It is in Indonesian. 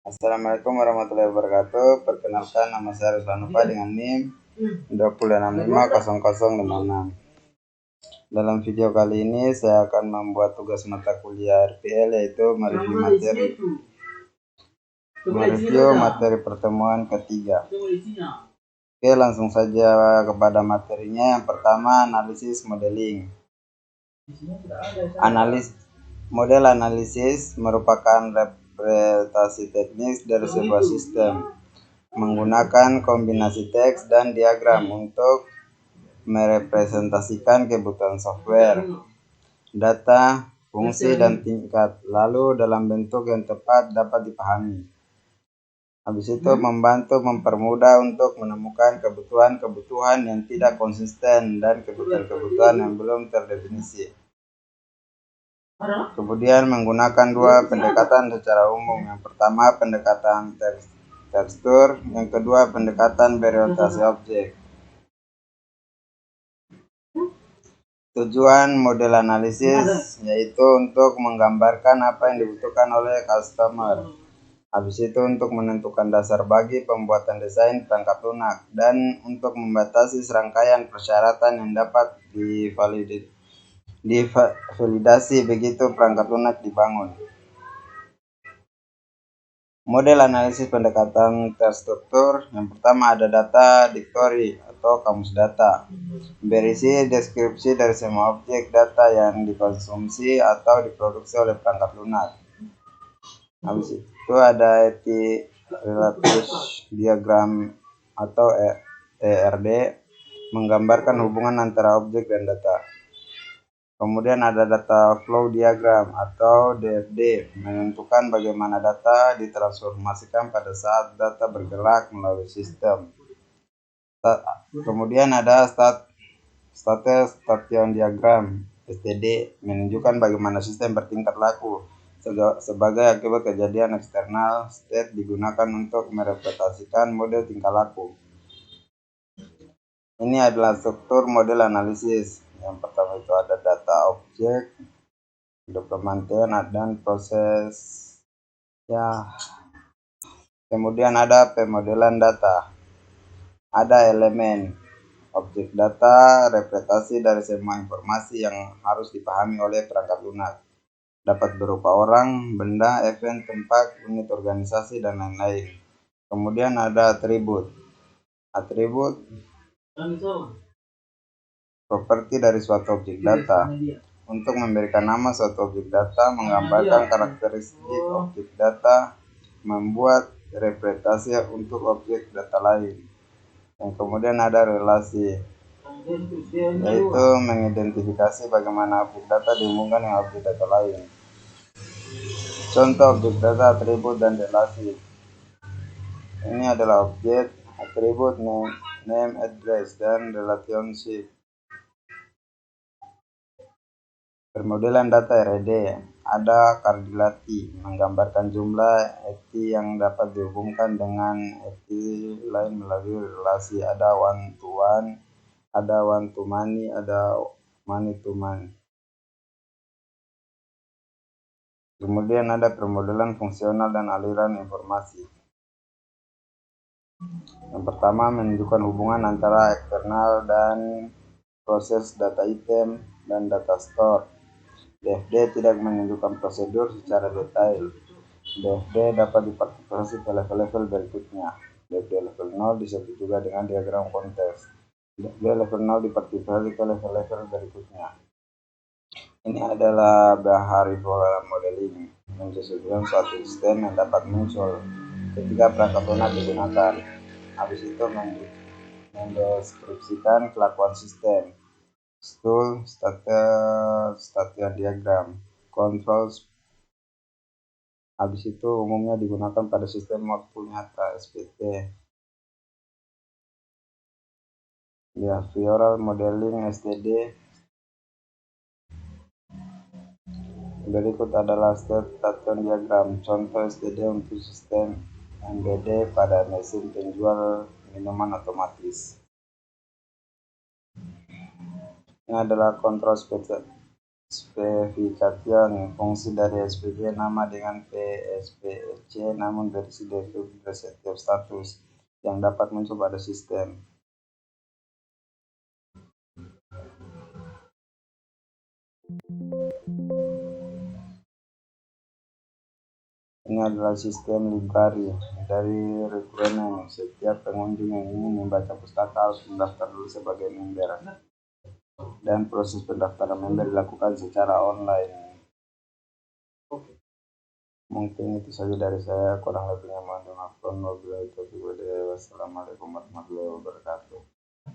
Assalamualaikum warahmatullahi wabarakatuh. Perkenalkan, nama saya Ruslan Nova dengan NIM 206500056. Dalam video kali ini saya akan membuat tugas mata kuliah RPL, yaitu mereview materi pertemuan ketiga. Oke, langsung saja kepada materinya. Yang pertama, analisis modeling. Model analisis merupakan representasi teknis dari sebuah sistem menggunakan kombinasi teks dan diagram untuk merepresentasikan kebutuhan software, data, fungsi, dan tingkat, lalu dalam bentuk yang tepat dapat dipahami. Habis itu membantu mempermudah untuk menemukan kebutuhan-kebutuhan yang tidak konsisten dan kebutuhan-kebutuhan yang belum terdefinisi. Kemudian menggunakan dua pendekatan secara umum. Yang pertama pendekatan tekstur, yang kedua pendekatan berorientasi objek. Tujuan model analisis yaitu untuk menggambarkan apa yang dibutuhkan oleh customer. Habis itu untuk menentukan dasar bagi pembuatan desain perangkat lunak dan untuk membatasi serangkaian persyaratan yang dapat divalidasi begitu perangkat lunak dibangun. Model analisis pendekatan terstruktur. Yang pertama ada data dictionary atau kamus data, berisi deskripsi dari semua objek data yang dikonsumsi atau diproduksi oleh perangkat lunak. Habis itu ada Relative Diagram atau ERD, menggambarkan hubungan antara objek dan data. Kemudian ada data flow diagram atau DFD, menentukan bagaimana data ditransformasikan pada saat data bergerak melalui sistem. Kemudian ada station diagram (STD), menunjukkan bagaimana sistem bertingkat laku sebagai akibat kejadian eksternal. State digunakan untuk merepresentasikan model tingkah laku. Ini adalah struktur model analisis. Yang pertama itu ada data objek, dokumen, dan proses. Kemudian ada pemodelan data. Ada elemen objek data, representasi dari semua informasi yang harus dipahami oleh perangkat lunak. Dapat berupa orang, benda, event, tempat, unit organisasi, dan lain-lain. Kemudian ada atribut. Atribut properti dari suatu objek data. Untuk memberikan nama suatu objek data, menggambarkan karakteristik objek data, membuat representasi untuk objek data lain. Yang kemudian ada relasi, yaitu mengidentifikasi bagaimana objek data dihubungkan dengan objek data lain. Contoh objek data, atribut, dan relasi. Ini adalah objek, atribut, name, address, dan relationship. Permodelan data RED. Ada cardilati, menggambarkan jumlah ET yang dapat dihubungkan dengan ET lain melalui relasi. Ada one to one, ada one to many, ada many to many. Kemudian ada permodelan fungsional dan aliran informasi. Yang pertama menunjukkan hubungan antara eksternal dan proses data item dan data store. DFD tidak menunjukkan prosedur secara detail. DFD dapat dipartikulasi ke level-level berikutnya. DFD level 0 disebut juga dengan diagram konteks. DFD level 0 dipartikulasi ke level-level berikutnya. Ini adalah behavioral modeling, menjelaskan suatu sistem yang dapat muncul ketika perangkat lunak digunakan. Habis itu mendeskripsikan kelakuan sistem. Stool, station diagram, controls. Habis itu umumnya digunakan pada sistem waktu nyata (SPT). Behavioral modeling (STD). Berikut adalah station diagram, contoh STD untuk sistem MBD pada mesin penjual minuman otomatis. Ini adalah kontrol Spesifikation fungsi dari SPG nama dengan PSPC namun versi default dari setiap status yang dapat muncul pada sistem. Ini adalah sistem library dari requirement. Setiap pengunjung yang ingin membaca pustaka harus mendaftar dulu sebagai member, dan proses pendaftaran member dilakukan secara online. Mungkin itu saja dari saya, kurang lebihnya mohon dimaafkan. Wassalamualaikum warahmatullahi wabarakatuh.